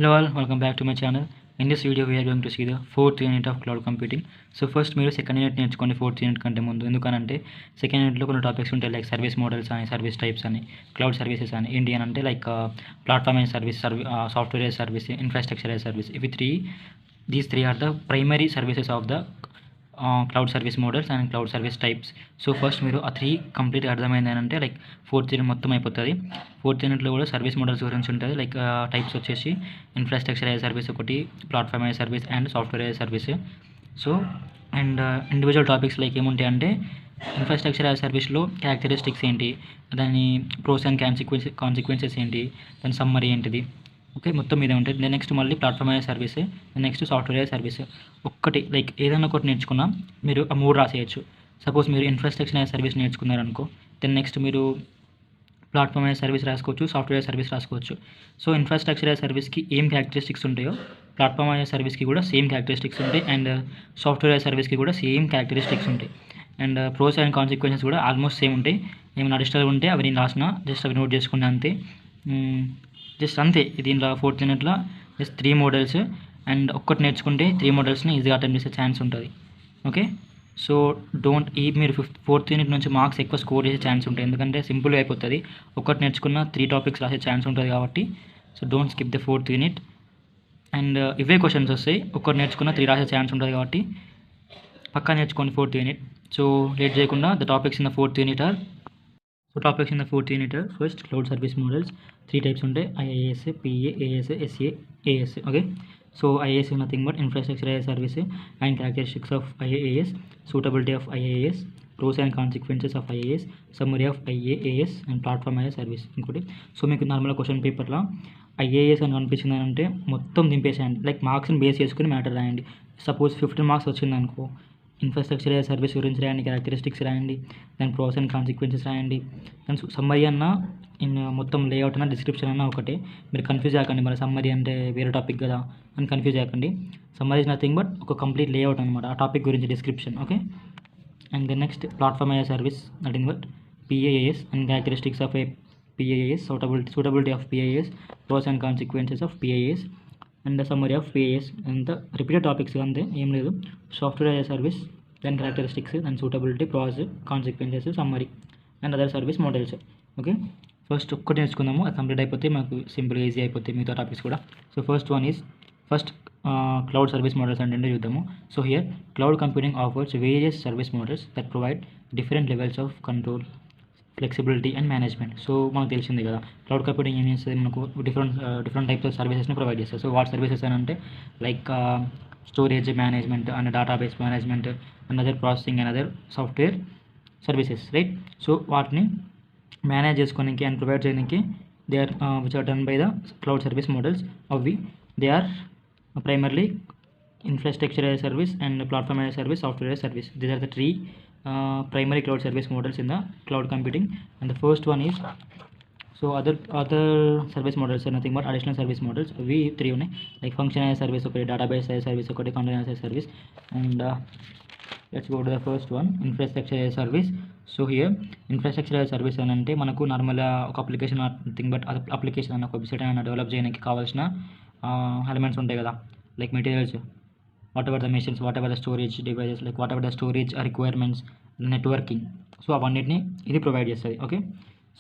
Hello all, welcome back to my channel. In this video we are going to see the fourth unit of cloud computing. So first మీరు second unit నేర్చుకోండి fourth unit కంటే ముందు. ఎందుకనంటే second యూనిట్లో కొన్ని topics ఉంటాయి like service models అని, service types అని, క్లౌడ్ సర్వీసెస్ అని. ఏంటి అని అంటే like platform as service, software as service, infrastructure as service. These three are the primary services of the cloud service models and cloud service types. So first మీరు ఆ 3 complete అర్థమైంది అంటే like fourth unit మొత్తం అయిపోతుంది. Fourth యూనిట్లో కూడా service models గురించి ఉంటుంది. లైక్ టైప్స్ వచ్చేసి ఇన్ఫ్రాస్ట్రక్చర్ యాజ్ సర్వీస్ ఒకటి, platform as service and software as service. So and individual topics like ఏముంటాయి అంటే ఇన్ఫ్రాస్ట్రక్చర్ యాజ్ సర్వీస్లో క్యారెక్టరిస్టిక్స్ ఏంటి, దాని ప్రోస్ అండ్ కాన్సిక్వెన్సెస్ ఏంటి, దాని సమ్మరీ ఏంటిది, ఓకే మొత్తం ఇదే ఉంటుంది. నెక్స్ట్ మళ్ళీ ప్లాట్ఫామ్ అయ్యే సర్వీస్, నెక్స్ట్ సాఫ్ట్వేర్ అయ్యే సర్వీస్. ఒక్కటి లైక్ ఏదైనా ఒకటి నేర్చుకున్నా మీరు ఆ 3 రాసేయచ్చు. సపోజ్ మీరు ఇన్ఫ్రాస్ట్రక్చర్ అయ్యే సర్వీస్ నేర్చుకున్నారనుకో, దెన్ నెక్స్ట్ మీరు ప్లాట్ఫామ్ అయ్యే సర్వీస్ రాసుకోవచ్చు, సాఫ్ట్వేర్ సర్వీస్ రాసుకోవచ్చు. సో ఇన్ఫ్రాస్ట్రక్చర్ అయ్యే సర్వీస్కి ఏం క్యారెక్టరిస్టిక్స్ ఉంటాయో ప్లాట్ఫామ్ అయ్యే సర్వీస్కి కూడా సేమ్ క్యారెక్టరిస్టిక్స్ ఉంటాయి, అండ్ సాఫ్ట్వేర్ అయ్యే సర్వీస్కి కూడా సేమ్ క్యారెక్టరిస్టిక్స్ ఉంటాయి. అండ్ ప్రోస్ అండ్ కాన్సిక్వెన్సెస్ కూడా ఆల్మోస్ట్ సేమ్ ఉంటాయి. ఏమైనా అడిషనల్ ఉంటే అవి నేను రాసిన జస్ట్ అవి నోట్ చేసుకున్నా అంతే. జస్ట్ అంతే. దీంట్లో ఫోర్త్ యూనిట్లో జస్ట్ 3 మోడల్స్ అండ్ ఒక్కటి నేర్చుకుంటే 3 మోడల్స్ని ఈజీగా అటెంప్ట్ చేసే ఛాన్స్ ఉంటుంది. ఓకే, సో మీరు ఫోర్త్ యూనిట్ నుంచి మార్క్స్ ఎక్కువ స్కోర్ చేసే ఛాన్స్ ఉంటాయి, ఎందుకంటే సింపుల్గా అయిపోతుంది. ఒక్కటి నేర్చుకున్న 3 టాపిక్స్ రాసే ఛాన్స్ ఉంటుంది కాబట్టి so don't skip the fourth unit. And ఇవే క్వశ్చన్స్ వస్తాయి, ఒక్కటి నేర్చుకున్న 3 రాసే ఛాన్స్ ఉంటుంది కాబట్టి పక్కా నేర్చుకోండి ఫోర్త్ యూనిట్. సో లేట్ చేయకుండా the topics in the fourth unit are first cloud service models. 3 types ఉంటాయి, IaaS, PA, AS, SA, AS. Okay, so IaaS is nothing but infrastructure as a service and characteristics of IaaS, suitability of IaaS, pros and consequences of IaaS, summary of IaaS and platform as a service. ఇంకోటి so మీకు normal question పేపర్లో IaaS అని అనిపించింది అంటే మొత్తం దింపేసేయండి, like మార్క్స్ని base చేసుకుని matter రాయండి. Suppose 15 marks వచ్చింది అనుకో, ఇన్ఫ్రాస్ట్రక్చర్ సర్వీస్ గురించి రాయండి, క్యారెక్టరిస్టిక్స్ రాయండి, దాని ప్రోస్ అండ్ కాన్సిక్వెన్సెస్ రాయండి, దాని సమ్మరీ అన్న మొత్తం లేఅవుట్ అన్న డిస్క్రిప్షన్ అన్న ఒకటే. మీరు కన్ఫ్యూజ్ అవ్వకండి, మరి సమ్మరీ అంటే వేరే టాపిక్ కదా అని కన్ఫ్యూజ్ అవ్వకండి. సమ్మరీ ఇస్ నథింగ్ బట్ ఒక కంప్లీట్ లేఅవుట్ అనమాట, ఆ టాపిక్ గురించి description. Okay, and then next platform అయ్యే service nothing but PaaS and characteristics of a PaaS, suitability of PaaS, pros and consequences of PaaS and summary of PaaS. అంతా repeated topics అంతే, ఏం లేదు. Software as service, దాని characteristics, దాని suitability, pros, consequences, summary and other service models. Okay, first ఒక్కటి నేర్చుకుందాము, అది complete అయిపోతే మాకు సింపుల్గా ఈజీ అయిపోతాయి మిగతా టాపిక్స్ కూడా. So first cloud service models అంటే చూద్దాము. So here cloud computing offers various service models that provide different levels of control, flexibility and management. So మనకు తెలిసింది కదా, క్లౌడ్ కంప్యూటింగ్ ఏం చేస్తుంది, మనకు డిఫరెంట్ టైప్స్ ఆఫ్ సర్వీసెస్ని ప్రొవైడ్ చేస్తుంది. సో వాట్ సర్వీసెస్ అని అంటే like storage management and database management and other processing and other software services, right. So వాటిని మేనేజ్ చేసుకోనికి అండ్ ప్రొవైడ్ చేయడానికి they are which are done by the cloud service models. They are primarily infrastructure as a service and platform as a service, software as a service. These are the 3 primary cloud service models in the cloud computing. And the first one is, so other service models are nothing but additional service models. We 3 ఉన్నాయి, like function as a service ఒకటి, database as a service ఒకటి, container as a service. And let's go to the first one, infrastructure as a service. So here infrastructure as service అని అంటే మనకు నార్మల్గా ఒక application nothing but application అన్న ఒక website అయినా డెవలప్ చేయడానికి కావాల్సిన ఎలిమెంట్స్ ఉంటాయి కదా, like materials, what ever the machines, what ever the storage devices, like what ever the storage requirements, networking. So అవన్నిటిని ఇది ప్రొవైడ్ చేస్తుంది. Okay,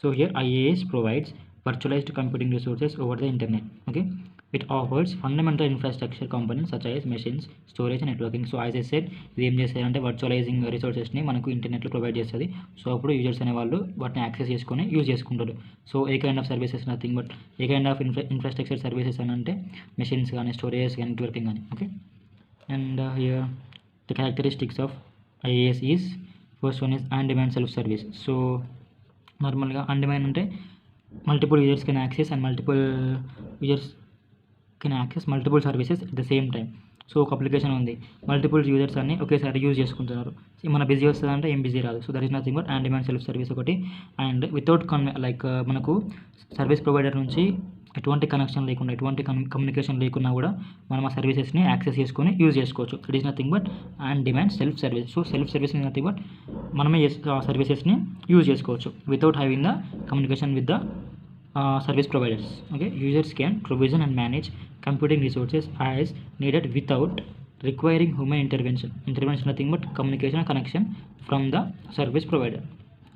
so here IaaS provides virtualized computing resources over the internet. Okay, it offers fundamental infrastructure components such as machines, storage and networking. So as I said, ఇది ఏం చేస్తారంటే వర్చువలైజింగ్ రిసోర్సెస్ని మనకు ఇంటర్నెట్లో provide చేస్తుంది. So అప్పుడు యూజర్స్ అనే వాళ్ళు వాటిని యాక్సెస్ చేసుకొని యూజ్ చేసుకుంటారు. So A kind of services nothing but A kind of infrastructure services అని అంటే మెషిన్స్ కానీ, స్టోరేజ్ కానీ, నెట్వర్కింగ్ కానీ. Okay, and here the characteristics of IaaS is, first one is on demand self service. So నార్మల్గా on demand అంటే multiple users can access multiple services at the same time. So ఒక application ఉంది, multiple users అన్ని ఒకేసారి use చేసుకుంటున్నారు. మన busy వస్తుంది అంటే ఏం బిజీ రాదు. So that is nothing but on demand self service ఒకటి. అండ్ వితౌట్ లైక్ మనకు సర్వీస్ ప్రొవైడర్ నుంచి ఎటువంటి కనెక్షన్ లేకుండా, ఎటువంటి కమ్యూనికేషన్ లేకున్నా కూడా మనం ఆ సర్వీసెస్ని యాక్సెస్ చేసుకొని యూజ్ చేసుకోవచ్చు. That is nothing but on demand self service. So self service is nothing but మనమే ఆ సర్వీసెస్ని యూజ్ చేసుకోవచ్చు without having the communication with the service providers. Okay, users can provision and manage computing resources as needed without requiring human intervention. Intervention nothing but communication and connection from the service provider.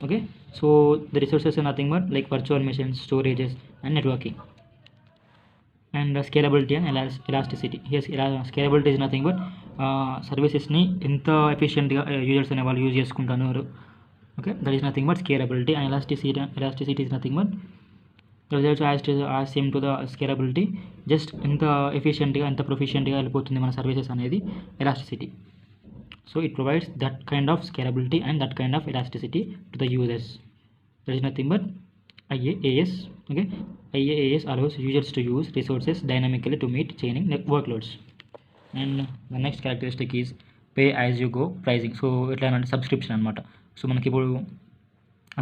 Okay, so the resources are nothing but like virtual machines, storages, and networking. And scalability and elasticity. Yes, scalability is nothing but సర్వీసెస్ని ఎంత ఎఫిషియెంట్గా users అనే వాళ్ళు use చేసుకుంటున్నారు. Okay, that is nothing but scalability. And elasticity is nothing but results as same to the scalability. Just ఎంత ఎఫిషియెంట్గా ఎంత ప్రొఫిషియెంట్గా వెళ్ళిపోతుంది మన services అనేది elasticity. So it provides that kind of scalability and that kind of elasticity to the users. That is nothing but IaaS. Okay, IaaS allows users to use resources dynamically to meet changing workloads. And the next characteristic is pay as you go pricing. So ఎట్లా అంటే subscription అనమాట. So మనకి ఇప్పుడు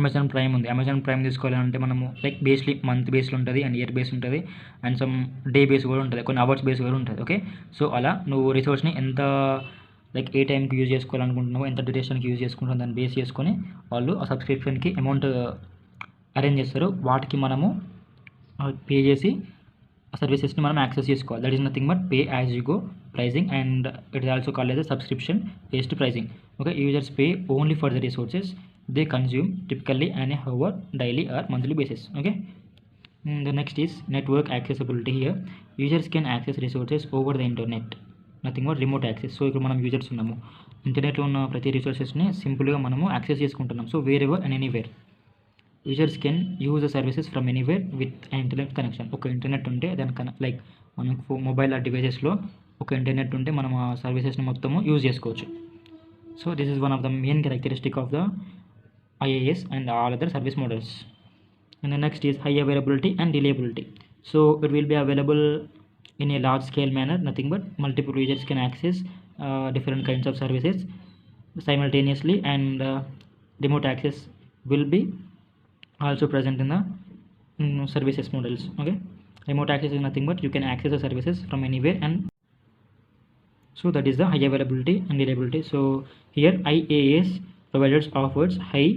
Amazon prime ఉంది. Amazon prime తీసుకోవాలంటే మనము like బేస్లీ month బేస్లో ఉంటుంది అండ్ ఇయర్ బేస్ ఉంటుంది అండ్ సమ్ డే బేస్ కూడా ఉంటుంది, కొన్ని అవర్స్ బేస్ కూడా ఉంటుంది. ఓకే, సో అలా నువ్వు రిసోర్స్ని ఎంత లైక్ ఏ టైంకి యూజ్ చేసుకోవాలనుకుంటున్నావు, ఎంత డ్యూరేషన్కి యూజ్ చేసుకుంటున్నావు దాన్ని బేస్ చేసుకొని వాళ్ళు ఆ సబ్స్క్రిప్షన్కి అమౌంట్ అరేంజ్ చేస్తారు. వాటికి మనము పే చేసి ఆ సర్వీసెస్ని మనం యాక్సెస్ చేసుకోవాలి. That is nothing but pay as you go pricing and it is also called as subscription based pricing. Okay, users pay only for the resources they consume typically and hour daily or monthly basis. Okay, the next is network accessibility. Here users can access resources over the internet, nothing but remote access. So ఇక్కడ మనం users ఉన్నాము, ఇంటర్నెట్లో ఉన్న ప్రతి రిసోర్సెస్ని సింపుల్గా మనము access చేసుకుంటున్నాం. So where ever and anywhere users can use the services from anywhere with internet connection. ఒక ఇంటర్నెట్ ఉంటే దాని లైక్ మనకు మొబైల్ డివైసెస్లో ఒక ఇంటర్నెట్ ఉంటే మనం ఆ సర్వీసెస్ని మొత్తము యూజ్ చేసుకోవచ్చు. So this is one of the main characteristic of the IaaS and all other service models. And the next is high availability and reliability. So it will be available in a large scale manner, nothing but multiple users can access different kinds of services simultaneously, and remote access will be also present in the services models. Okay, remote access is nothing but you can access the services from anywhere, and so that is the high availability and reliability. So here IaaS providers offers high,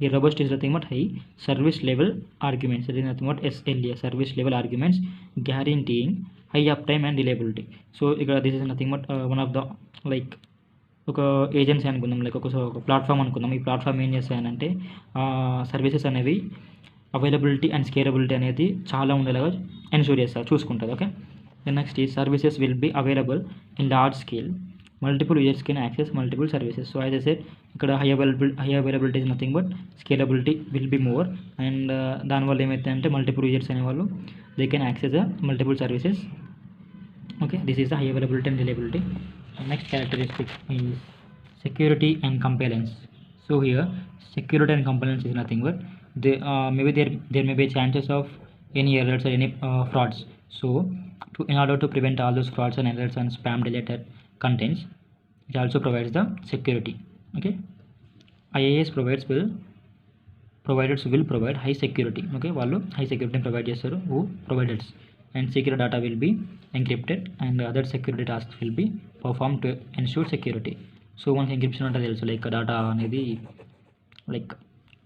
here robust is nothing but high service level arguments. That is nothing but SLA, service level arguments, guaranteeing high uptime and reliability. So this is nothing but one of the like ఒక agency అనుకుందాం, like ఒక platform అనుకుందాం. ఈ platform ఏం చేస్తాయనంటే services అనేవి availability and scalability అనేది చాలా ఉండేలాగా ఎన్షూర్ చేస్తారు, చూసుకుంటుంది. ఓకే, ద నెక్స్ట్ ఈ services will be available in large scale, multiple users can access multiple services. So as I said ఇక్కడ high availability is nothing but scalability will be more, and దానివల్ల ఏమైతే అంటే multiple users అనేవాళ్ళు they can access the multiple services. Okay, this is the high availability and reliability. Next characteristic is security and compliance. So here security and compliance is nothing but maybe there may be chances of any errors or any frauds. So in order to prevent all those frauds and errors and spam related contents, it also provides the security. Okay, IaaS providers will provide high security. Okay, వాళ్ళు high security provide చేస్తారు, who providers, and secure data will be encrypted and other security tasks will be performed to ensure security. So మనకి encryption అంటే తెలుసు, like data అనేది like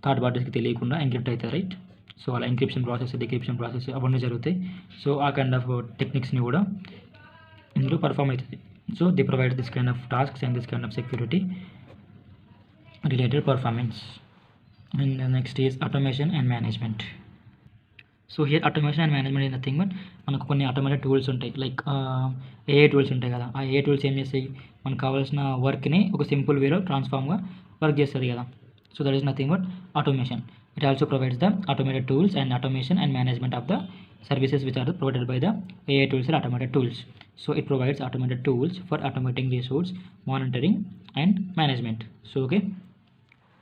third పార్టీస్కి తెలియకుండా encrypt అవుతుంది, right? So అలా ఎన్క్రిప్షన్ ప్రాసెస్, డిక్రిప్షన్ ప్రాసెస్ అవన్నీ జరుగుతాయి. సో ఆ కైండ్ ఆఫ్ టెక్నిక్స్ని కూడా ఇందులో పర్ఫామ్ అవుతుంది. So the provide this kind of tasks and this kind of security related performance. And next is automation and management. So here automation and management is nothing but మనకు కొన్ని automated tools ఉంటాయి, like AI tools ఉంటాయి కదా. ఆ AI tools ఏం చేస్తాయి, మనకు కావాల్సిన వర్క్ని ఒక సింపుల్ వేలో ట్రాన్స్ఫార్మ్గా వర్క్ చేస్తుంది కదా. So that is nothing but automation. It also provides the automated tools and automation and management of the services which are provided by the AI tools or automated tools. So it provides automated tools for automating resource monitoring and management. So okay,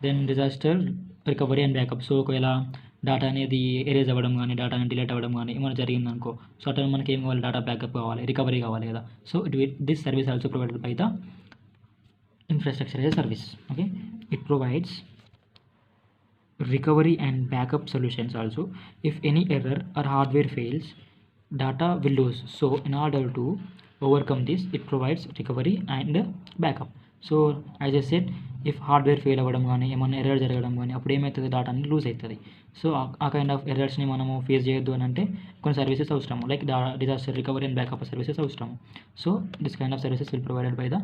then disaster recovery and backup. So ఒకవేళ data అనేది erase అవ్వడం కానీ data delete అవ్వడం కానీ ఏమైనా జరిగిందనుకో, so అట్లా మనకి ఏం కావాలి, డేటా బ్యాకప్ కావాలి, రికవరీ కావాలి కదా. So this service also provided by the infrastructure as a service. Okay, it provides recovery and backup solutions also. If any error or hardware fails, data will lose. So in order to overcome this, it provides recovery and backup. So as I said, if hardware fail అవ్వడం కానీ ఏమన్నా error జరగడం కానీ అప్పుడు ఏమవుతుంది, data అనేది loose అవుతుంది. So ఆ కైండ్ ఆఫ్ ఎర్రర్స్ని మనము ఫేస్ చేయొద్దు అని అంటే కొన్ని సర్వీసెస్ అవసరం, like disaster recovery and backup services అవసరం. So this kind of services will provided by the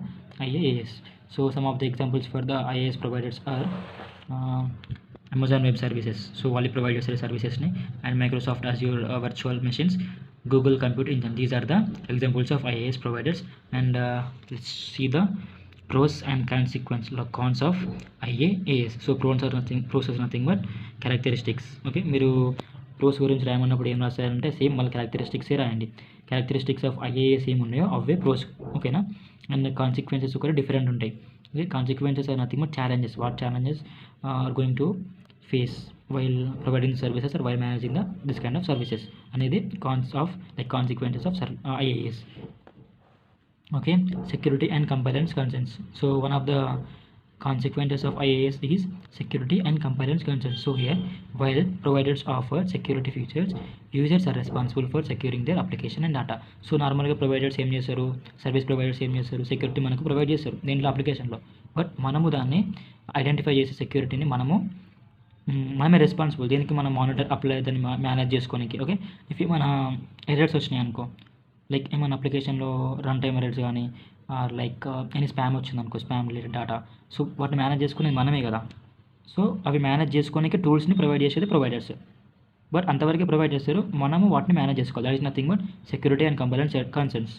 IaaS. So some of the examples for the IaaS providers are Amazon web services, so వాళ్ళు provide చేసే సర్వీసెస్ని, and Microsoft Azure virtual machines, Google Compute Engine. These are the examples of IaaS providers. And let's see the pros and cons of IaaS. So pros are nothing but characteristics. Okay, మీరు pros గురించి రాయమన్నప్పుడు ఏం రాస్తారంటే same మళ్ళీ క్యారెక్టరిస్టిక్సే రాయండి. Characteristics of IaaS ఏమి ఉన్నాయో అవే pros, ఓకేనా. And consequences కూడా డిఫరెంట్ ఉంటాయి. Okay, consequences are nothing but challenges. What challenges are going to face while providing services or while managing this kind of services అనేది cons of like consequences of IaaS. Okay, security and compliance concerns. So one of the consequences of IaaS is security and compliance concerns. So here, while providers offer security features, users are responsible for securing their application and data. So నార్మల్గా providers ఏం చేస్తారు, service providers ఏం చేస్తారు, security మనకు provide చేస్తారు దీంట్లో అప్లికేషన్లో. But మనము దాన్ని ఐడెంటిఫై చేసే సెక్యూరిటీని మనమే రెస్పాన్సిబుల్. దీనికి మనం మానిటర్ అప్లై దాన్ని మేనేజ్ చేసుకోనికి. ఓకే, ఇఫ్ మన ఎర్రర్స్ వచ్చినాయి అనుకో, లైక్ ఏమైనా అప్లికేషన్లో రన్ టైమ్ ఎర్రర్స్ కానీ ఆర్ లైక్ ఎనీ స్పామ్ వచ్చింది అనుకో, స్పామ్ రిలేటెడ్ డేటా, సో వాటిని మేనేజ్ చేసుకునేది మనమే కదా. సో అవి మేనేజ్ చేసుకోనికి టూల్స్ని ప్రొవైడ్ చేసేది ప్రొవైడర్స్, బట్ అంతవరకే ప్రొవైడ్ చేస్తారు, మనము వాటిని మేనేజ్ చేసుకోవాలి. That is nothing but security and complains concerns.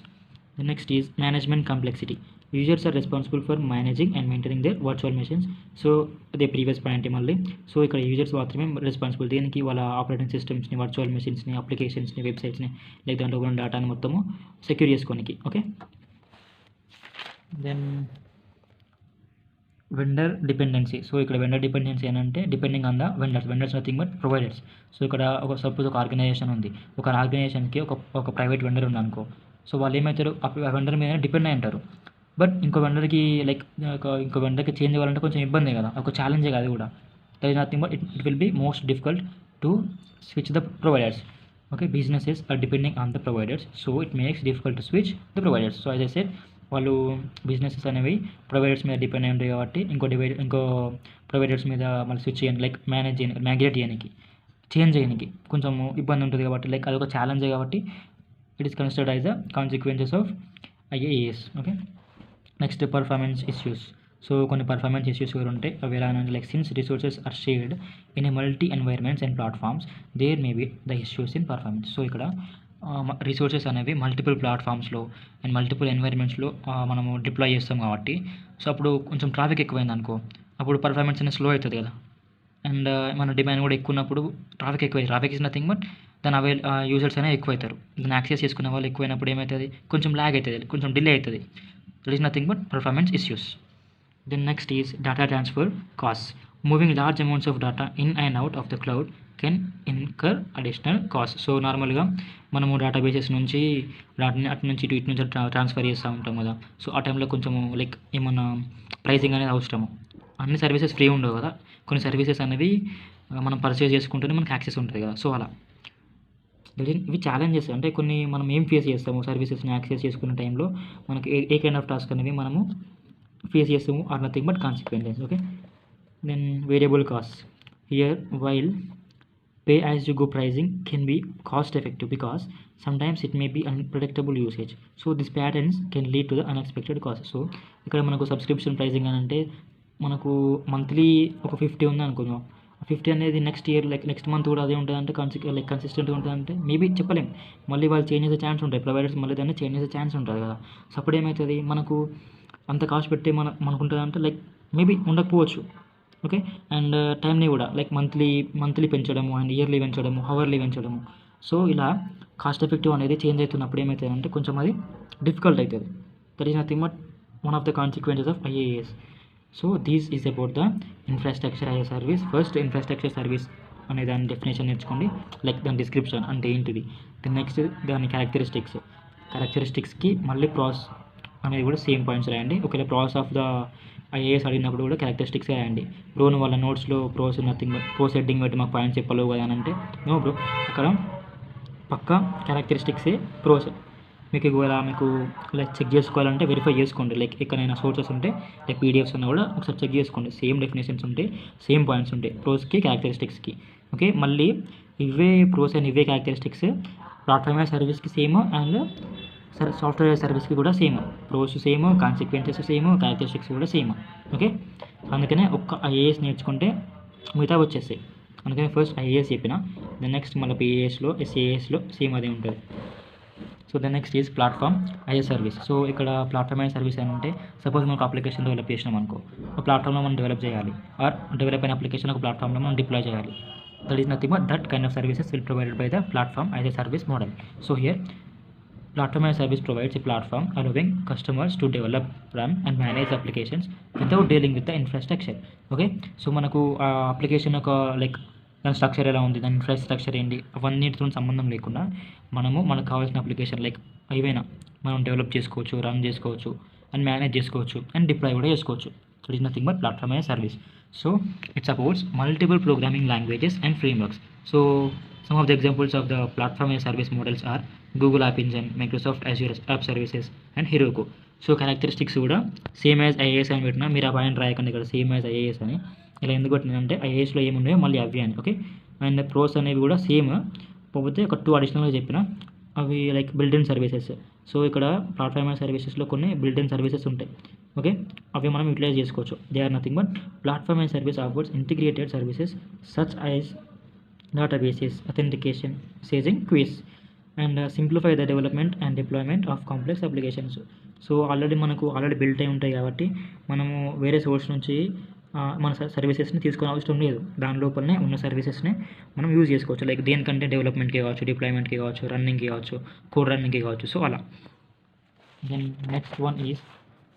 Next is management complexity. Users are responsible for managing and maintaining their virtual machines. So అదే ప్రీవియస్ పాయింట్ మళ్ళీ. So ఇక్కడ users మాత్రమే responsible, దీనికి వాళ్ళ ఆపరేటింగ్ సిస్టమ్స్ని, వర్చువల్ మెషిన్స్ని, అప్లికేషన్స్ని, వెబ్సైట్స్ని, లైక్ దాంట్లో ఉన్న డేటాని మొత్తము సెక్యూర్ చేసుకోనికి. Okay, then vendor dependency. So ఇక్కడ వెండర్ డిపెండెన్సీ ఏంటంటే depending on the vendors nothing but providers. So ఇక్కడ సపోజ్ ఒక ఆర్గనైజేషన్ ఉంది, ఒక ఆర్గనైజేషన్కి ఒక ప్రైవేట్ వెండర్ ఉంది అనుకో. సో వాళ్ళు ఏమవుతారు, ఆ వెండర్ మీద డిపెండ్ అయి ఉంటారు. బట్ ఇంకో వెండర్కి ఇంకో వెండర్కి చేంజ్ అవ్వాలంటే కొంచెం ఇబ్బందే కదా, ఒక ఛాలెంజే కదా అది కూడా. That is nothing but it will be most difficult to switch the providers. Okay, businesses are depending on the providers, so it makes difficult to switch the providers. So as I said, వాళ్ళు businesses అనేవి providers మీద depend అయి ఉంటాయి కాబట్టి ఇంకో providers మీద మళ్ళీ switch చేయండి, లైక్ మైగ్రేట్ చేయడానికి, చేంజ్ చేయడానికి కొంచెం ఇబ్బంది ఉంటుంది కాబట్టి, లైక్ అదొక ఛాలెంజే కాబట్టి it is considered as the consequences of IaaS. Okay, next performance issues. So కొన్ని పర్ఫార్మెన్స్ ఇష్యూస్ కూడా ఉంటాయి. అవి ఎలా అంటే like since resources are shared in a multi environments and platforms there may be the issues in performance. So ఇక్కడ resources అనేవి multiple ప్లాట్ఫామ్స్లో and multiple ఎన్వైర్మెంట్స్లో మనము డిప్లాయ్ చేస్తాం కాబట్టి, సో అప్పుడు కొంచెం ట్రాఫిక్ ఎక్కువైంది అనుకో, అప్పుడు పర్ఫార్మెన్స్ అనేది స్లో అవుతుంది కదా. అండ్ మన డిమాండ్ కూడా ఎక్కువ ఉన్నప్పుడు ట్రాఫిక్ ఇస్ నథింగ్ బట్ దాని యూజర్స్ అనేవి ఎక్కువ అవుతారు, దాన్ని యాక్సెస్ చేసుకునే వాళ్ళు ఎక్కువైనప్పుడు ఏమవుతుంది, కొంచెం ల్యాగ్ అవుతుంది, కొంచెం డిలే అవుతుంది. That is nothing but performance issues. Then next is data transfer costs. Moving large amounts of data in and out of the cloud can incur additional costs. So నార్మల్గా మనము డేటాబేసెస్ నుంచి అటు నుంచి ఇటు నుంచి ట్రాన్స్ఫర్ చేస్తూ ఉంటాం కదా. సో ఆ టైంలో కొంచెము లైక్ ఏమన్నా ప్రైసింగ్ అనేది అవసరము. అన్ని సర్వీసెస్ ఫ్రీ ఉండవు కదా, కొన్ని సర్వీసెస్ అనేవి మనం పర్చేస్ చేసుకుంటేనే మనకి యాక్సెస్ ఉంటుంది కదా. సో అలా ఇవి ఛాలెంజెస్. అంటే కొన్ని మనం ఏం ఫేస్ చేస్తాము, సర్వీసెస్ని యాక్సెస్ చేసుకునే టైంలో మనకి ఏ కైండ్ ఆఫ్ టాస్క్ అనేవి మనము ఫేస్ చేస్తాము are nothing but consequences. Okay, then variable cost. Here while pay as you go pricing can be cost effective because sometimes it may be unpredictable usage. So this patterns can lead to the unexpected cost. So ఇక్కడ మనకు subscription pricing అని అంటే మనకు monthly ఒక 50 ఉంది అనుకుందాం. 50 అనేది next year like next month కూడా అదే ఉంటుంది అంటే కన్సిస్టెంట్గా ఉంటుందంటే మేబీ చెప్పలేం, మళ్ళీ వాళ్ళు చేంజ్ చేసే ఛాన్స్ ఉంటాయి, ప్రొవైడర్స్ మళ్ళీ దాన్ని చేంజ్ చేసే ఛాన్స్ ఉంటుంది కదా. సో అప్పుడు ఏమవుతుంది, మనకు అంత కాస్ట్ పెట్టి మనకుంటుంది అంటే లైక్ మేబీ ఉండకపోవచ్చు. ఓకే, అండ్ టైంని కూడా లైక్ మంత్లీ పెంచడము అండ్ ఇయర్లీ పెంచడము, హవర్లీ పెంచడము. సో ఇలా కాస్ట్ ఎఫెక్టివ్ అనేది చేంజ్ అవుతున్నప్పుడు ఏమవుతుంది అంటే కొంచెం అది డిఫికల్ట్ అవుతుంది. That is nothing but one of the consequences of IaaS. So these is about the infrastructure as a service. First infrastructure service అనే దాని డెఫినేషన్ నేర్చుకోండి, లైక్ దాని డిస్క్రిప్షన్ అంటే ఏంటిది. నెక్స్ట్ దాని క్యారెక్టరిస్టిక్స్కి మళ్ళీ ప్రాస్ అనేది కూడా సేమ్ పాయింట్స్ రాయండి. ఒకవేళ ప్రాస్ ఆఫ్ ద IaaS అడిగినప్పుడు కూడా క్యారెక్టరిస్టిక్స్ రాయండి. బ్రో నువ్వు వాళ్ళ నోట్స్లో pros nothing but pros heading బట్టి మాకు పాయింట్స్ చెప్పలేవు కదా అని అంటే నో బ్రో, అక్కడ పక్కా క్యారెక్టరిస్టిక్సే ప్రోస్. మీకు ఒకవేళ మీకు లైక్ చెక్ చేసుకోవాలంటే వెరిఫై చేసుకోండి. లైక్ ఎక్కడైనా సోర్సెస్ ఉంటే లైక్ పీడిఎఫ్స్ ఉన్నా కూడా ఒకసారి చెక్ చేసుకోండి. సేమ్ డెఫినేషన్స్ ఉంటాయి, సేమ్ పాయింట్స్ ఉంటాయి ప్రోస్కి క్యారెక్టరిస్టిక్స్కి. ఓకే, మళ్ళీ ఇవే ప్రోస్ అండ్ ఇవే క్యారెక్టరిస్టిక్స్ ప్లాట్ఫామ్ యాజ్ సర్వీస్కి సేమ్ అండ్ సాఫ్ట్వేర్ సర్వీస్కి కూడా same. Pros same, consequences same, characteristics కూడా సేమ్. ఓకే, అందుకనే ఒక్క ఐఏఎస్ నేర్చుకుంటే మిగతా వచ్చేస్తాయి. అందుకని ఫస్ట్ ఐఏఎస్ చెప్పిన, దెన్ నెక్స్ట్ మళ్ళీ పిఏఎస్లో ఎస్ఏఎస్లో సేమ్ అదే ఉంటుంది. So the next is platform as a service. So ఇక్కడ ప్లాట్ఫామ్ యాజ్ సర్వీస్ అని అంటే సపోజ్ మనం ఒక అప్లికేషన్ డెవలప్ చేసినాం అనుకో, ఒక ప్లాట్ఫామ్లో మనం డెవలప్ చేయాలి, ఆర్ డెవలప్ అయిన అప్లికేషన్ ఒక ప్లాట్ఫామ్లో మనం డిప్లాయ్ చేయాలి. That is nothing but that kind of services will provided by the platform as a service model. So here platform as a service provides a platform allowing customers to develop, run and manage applications without dealing with the infrastructure. Okay, so మనకు ఆ application ఒక like దాని structure ఎలా ఉంది, దాని infrastructure ఏంటి, అవన్నిటితో సంబంధం లేకుండా మనకు కావాల్సిన అప్లికేషన్ లైక్ ఏవైనా మనం డెవలప్ చేసుకోవచ్చు, రన్ చేసుకోవచ్చు అండ్ మేనేజ్ చేసుకోవచ్చు అండ్ డిప్లాయ్ కూడా చేసుకోవచ్చు. So it is nothing but platform as service. So it supports multiple programming languages and frameworks. So some of the examples of the platform as service models are Google App Engine, Microsoft Azure App Services and Heroku. So characteristics కూడా same as IAS అని పెట్టినా, మీరు ఆ point రాయకండి ఇక్కడ same as IAS అని. ఇలా ఎందుకు పెట్టినంటే ఐఏఎస్లో ఏమున్నాయో మళ్ళీ అవి అని. ఓకే, అండ్ ప్రోస్ అనేవి కూడా సేమ్, పోతే ఒక 2 అడిషనల్గా చెప్పిన, అవి like built in services. So ఇక్కడ ప్లాట్ఫామ్ యాజ్ సర్వీసెస్లో కొన్ని బిల్ట్ ఇన్ సర్వీసెస్ ఉంటాయి. ఓకే, అవి మనం యూటిలైజ్ చేసుకోవచ్చు. They are nothing but platform as service offers integrated services such as databases, authentication, messaging, queues, and simplify the development and deployment of complex applications. So already built అయి ఉంటాయి కాబట్టి మనము వేరే source నుంచి మన సర్వీసెస్ని తీసుకునే అవసరం లేదు. దాని లోపలనే ఉన్న సర్వీసెస్ని మనం యూజ్ చేసుకోవచ్చు. లైక్ దేనికంటే డెవలప్మెంట్కి కావచ్చు, డిప్లాయ్మెంట్కి కావచ్చు, రన్నింగ్కి కావచ్చు, కోడ్ రన్నింగ్కి కావచ్చు. సో అలా. Then next one is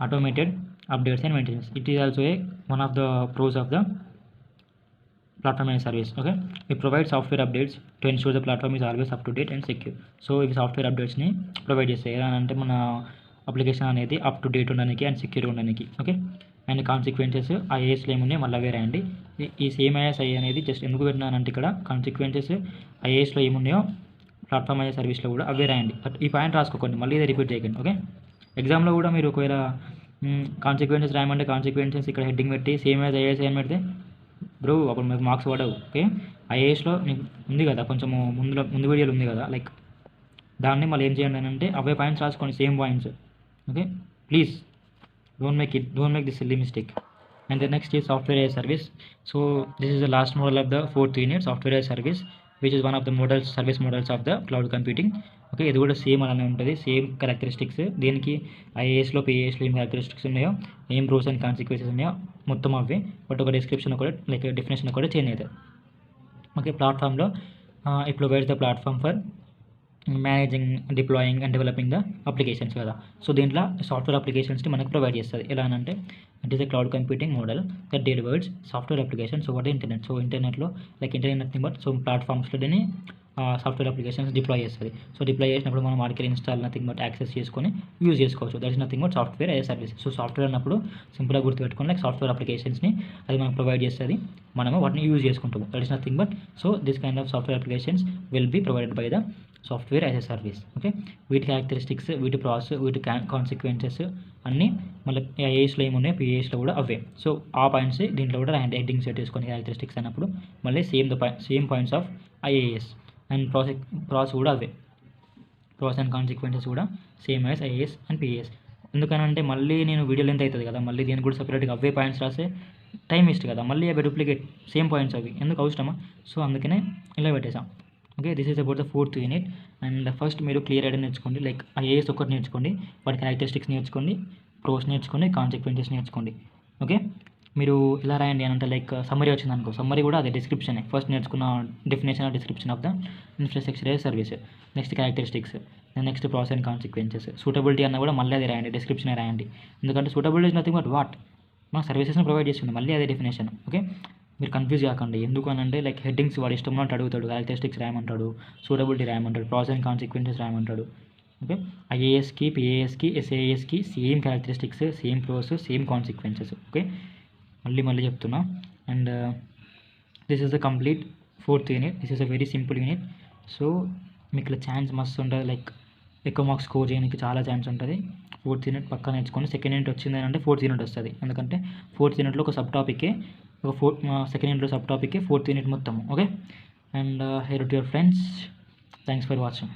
automated updates and maintenance. It is also one of the pros of the platform as a service. Okay, it provides software updates to ensure the platform is always up to date and secure. So ఇవి software అప్డేట్స్ని provide చేస్తాయి అంటే మన application అనేది up to date ఉండడానికి and secure ఉండడానికి. Okay, and consequences ఐఏఎస్లో ఏమున్నాయి మళ్ళీ అవే రాయండి. ఈ సేమ్ ఐఏఎస్ అనేది జస్ట్ ఎందుకు పెట్టినానంటే ఇక్కడ కాన్సిక్వెన్సెస్ ఐఏఎస్లో ఏమున్నాయో ప్లాట్ఫామ్ ఐఏఎస్ సర్వీస్లో కూడా అవే రాయండి. బట్ ఈ పాయింట్ రాసుకోకండి, మళ్ళీ ఇదే రిపీట్ చేయకండి. ఓకే, ఎగ్జామ్లో కూడా మీరు ఒకవేళ కాన్సిక్వెన్సెస్ రాయమంటే కాన్సిక్వెన్సెస్ ఇక్కడ హెడ్డింగ్ పెట్టి సేమ్ యాజ్ ఐఏఎస్ అని పెడితే బ్రో అప్పుడు మీకు మార్క్స్ పడవు. ఓకే, ఐఏఎస్లో మీకు ఉంది కదా కొంచెము ముందు వీడియోలు ఉంది కదా, లైక్ దాన్ని మళ్ళీ ఏం చేయండి అని అంటే అవే పాయింట్స్ రాసుకోండి, same points. Okay, please don't make this silly mistake. And the next is software as service. So this is the last model of the 4th unit, software as service, which is one of the service models of the cloud computing. Okay, ఇది కూడా same అలానే ఉంటుంది, same characteristics. దీనికి ఐఏఎస్లో పిఏఎస్లో ఏం characteristics ఉన్నాయో, ఏం pros and consequences ఉన్నాయో మొత్తం అవే, బట్ ఒక డిస్క్రిప్షన్ కూడా లైక్ డెఫినేషన్ కూడా చేంజ్ అవుతుంది. ఓకే, ప్లాట్ఫామ్లో it provides the platform for managing, deploying and developing the applications కదా. సో దీంట్లో సాఫ్ట్వేర్ అప్లికేషన్స్ని మనకు ప్రొవైడ్ చేస్తుంది. ఎలా అంటే it is a cloud computing model that delivers software applications over internet. So ఇంటర్నెట్లో like internet nothing but so ప్లాట్ఫామ్స్లో దీన్ని సాఫ్ట్వేర్ అప్లికేషన్స్ డిప్లాయ్ చేస్తుంది. సో డిప్లాయ్ చేసినప్పుడు మనం వాటికి ఇన్స్టాల్ నథింగ్ బట్ యాక్సెస్ చేసుకొని యూజ్ చేసుకోవచ్చు. That is nothing but software as service. So software అన్నప్పుడు సింపుల్గా గుర్తుపెట్టుకొని లైక్ సాఫ్ట్వేర్ అప్లికేషన్స్ని అది మనకు ప్రొవైడ్ చేస్తుంది, మనము వాటిని యూజ్ చేసుకుంటాము. That is nothing but so this kind of software applications will be provided by the software as a service. Okay, వీటి క్యారెక్టరిస్టిక్స్, వీటి ప్రాసెస్, వీటి కాన్సిక్వెన్సెస్ అన్నీ మళ్ళీ ఐఏఎస్లో ఏమున్నాయి పిఏఎస్లో కూడా అవే. సో ఆ పాయింట్స్ దీంట్లో కూడా హెడ్డింగ్స్ పెట్టేసుకొని క్యారెక్టరిస్టిక్స్ అన్నప్పుడు మళ్ళీ same points of IAS and process కూడా అవే, ప్రాసెస్ అండ్ కాన్సిక్వెన్సెస్ కూడా same as IAS and PAS. ఎందుకనంటే మళ్ళీ నేను వీడియో లెంత్ అవుతుంది కదా, మళ్ళీ దీనికి కూడా సపరేట్గా అవే పాయింట్స్ రాస్తే టైం వేస్ట్ కదా, మళ్ళీ అవి డూప్లికేట్ సేమ్ పాయింట్స్ అవి ఎందుకు అవసరమా. సో అందుకనే ఇలా పెట్టేసాం. Okay, this is about the 4th unit. And first మీరు క్లియర్ ఐడియా నేర్చుకోండి, లైక్ ఐఏఎస్ ఒకటి నేర్చుకోండి, వాటి క్యారెక్టరిస్టిక్స్ నేర్చుకోండి, ప్రోస్ నేర్చుకోండి, కాన్సిక్వెన్సెస్ నేర్చుకోండి. ఓకే, మీరు ఇలా రాయండి అని అంటే లైక్ సమ్మరీ వచ్చింది అనుకో, సమ్మరీ కూడా అదే డిస్క్రిప్షన్, ఫస్ట్ నేర్చుకున్న definition description of the infrastructure as service, next characteristics, next process and consequences, suitability అన్న కూడా మళ్ళీ అది రాయండి, డిస్క్రిప్షన్ రాయండి. ఎందుకంటే suitability is nothing but what మన సర్వీసెస్ని ప్రొవైడ్ చేస్తుంది, మళ్ళీ అదే డెఫినేషన్. ఓకే, మీరు కన్ఫ్యూజ్ కాకండి. ఎందుకు అని అంటే లైక్ హెడ్డింగ్స్ వాడు ఇష్టం ఉన్నట్టు అడుగుతాడు, క్యారెక్టరిస్టిక్స్ రాయమంటాడు, సూటబిలిటీ రాయమంటాడు, ప్రాసెస్ అండ్ కాన్సిక్వెన్సెస్ రాయమంటాడు. ఓకే, ఐఏఎస్కి పిఏఎస్కి ఎస్ఏఎస్కి same characteristics, same pros, same consequences. Okay, మళ్ళీ చెప్తున్నా. And this is the complete 4th unit. This is a very simple unit. So మీకు ఇలా ఛాన్స్ మస్తు ఉంటుంది, లైక్ ఎక్కువ మార్క్స్ స్కోర్ చేయడానికి చాలా ఛాన్స్ ఉంటుంది. ఫోర్త్ యూనిట్ పక్కా నేర్చుకోండి. సెకండ్ యూనిట్ వచ్చింది అంటే ఫోర్త్ యూనిట్ వస్తుంది, ఎందుకంటే ఫోర్త్ యూనిట్లో ఒక సబ్ టాపికే సెకండ్ యూనిట్లో సబ్ టాపికే ఫోర్త్ యూనిట్ మొత్తం. Okay, and hair to your friends. Thanks for watching.